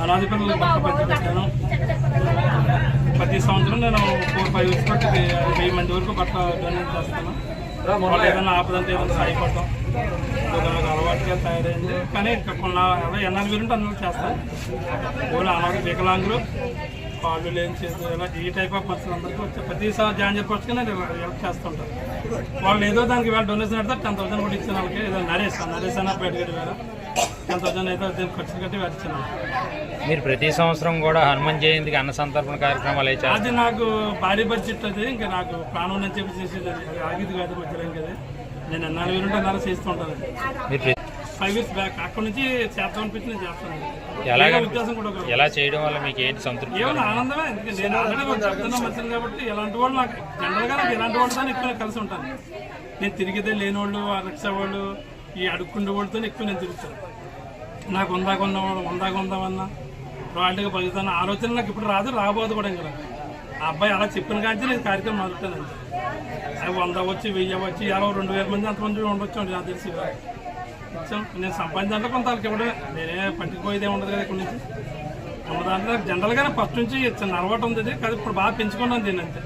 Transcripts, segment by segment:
అనాథ పిల్లలు బతుకు పెట్టాను. ప్రతి సంవత్సరం నేను 4-5 weeks బట్టి 1000 మంది వరకు బట్టలు డొనేట్ చేస్తాను. వాళ్ళు ఏదైనా ఆపదంటే ఏదైనా సాయపడతాం ఒక అలవాటుగా తయారైంది. కానీ ఇంకా కొన్ని ఎన్నాళ్ళు వీరుంటే అందులో చేస్తాను. ఊళ్ళో అనాథ వికలాంగులు, కాళ్ళు లేని చేతులు, ఇలా ఈ టైప్ ఆఫ్ పర్సన్ అందరికీ వచ్చే ప్రతిసారి జాయిన్ చెప్పొచ్చుగా నేను హెల్ప్ చేస్తుంటాను. వాళ్ళు ఏదో దానికి వాళ్ళు డొనేషన్ పెడితే 10,000 కూడా ఇచ్చిన వాళ్ళకి ఏదో నరేష్ అన్న బయటగడి వేరే 10,000 అయితే ఖర్చు కట్టి ఇచ్చిన. మీరు ప్రతి సంవత్సరం కూడా హనుమాన్ జయంతికి అన్న సంతర్పణ కార్యక్రమాలు అయితే అది నాకు భారీ బడ్జెట్. అది ఇంకా నాకు ప్రాణం అని చెప్పి చేసేది అది ఆగిది కాదు మధ్యలో కదా. నేను 4 వీరుంటే 4 చేస్తుంటాను. 5 years బ్యాక్ అక్కడ నుంచి చేద్దాం అనిపించి నేను చేస్తాను. ఉద్దేశం కూడా ఎలా చేయడం వల్ల మీకు ఏంటి సంతృప్తి? ఏమన్నా ఆనందమే. ఎందుకంటే నేను ఆల్రెడీ చెప్తున్నా మంచిది కాబట్టి ఇలాంటి వాళ్ళు నాకు జనరల్గా నాకు ఇలాంటి వాళ్ళతో ఎక్కువ కలిసి ఉంటాను. నేను తిరిగితే లేని వాళ్ళు, రిక్షా వాళ్ళు, ఈ అడుక్కుండే వాళ్ళతో ఎక్కువ నేను తిరుగుతాను. నాకు ఉందామన్నా రాయల్టీగా బతుకుతాను ఆలోచన నాకు ఇప్పుడు రాదు, రాబోదు కూడా. ఇంకా ఆ అబ్బాయి అలా చెప్పిన కానీ నేను కార్యక్రమం మొదలుతాను. అవి 100 వచ్చి 1000 వచ్చి 2000 మంది అంతమంది ఉండొచ్చు నాకు తెలిసి. ఇచ్చాం నేను సంపాదించాలంటే కొంత వాళ్ళకి ఇవ్వడమే. నేనే పట్టుకుపోయేదే ఉండదు కదా. ఇక్కడ నుంచి ఉన్న దాంట్లో జనరల్గానే ఫస్ట్ నుంచి చిన్న అలవాటు ఉంది. కానీ ఇప్పుడు బాగా పెంచుకున్నాను దీన్ని అంతే.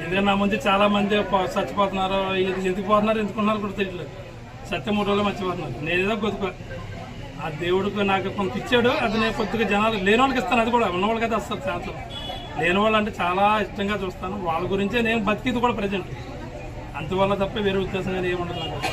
ఎందుకంటే నా ముందు చాలా మంది చచ్చిపోతున్నారు, ఇది ఎందుకు పోతున్నారు ఎందుకున్నారు కూడా తెలియలేదు. సత్యం 3 రోజులు మర్చిపోతున్నారు. నేనేదో కొద్దిగా ఆ దేవుడికి నాకు కొంత ఇచ్చాడు. అది నేను కొద్దిగా జనాలు లేని వాళ్ళకి ఇస్తాను. అది కూడా ఉన్నవాళ్ళకి అయితే వస్తారు ఛాన్స్. లేని వాళ్ళు అంటే చాలా ఇష్టంగా చూస్తాను. వాళ్ళ గురించే నేను బతికిది కూడా ప్రజెంట్. అందువల్ల తప్ప వేరే ఉద్దేశంగా ఏముండదు నాకు.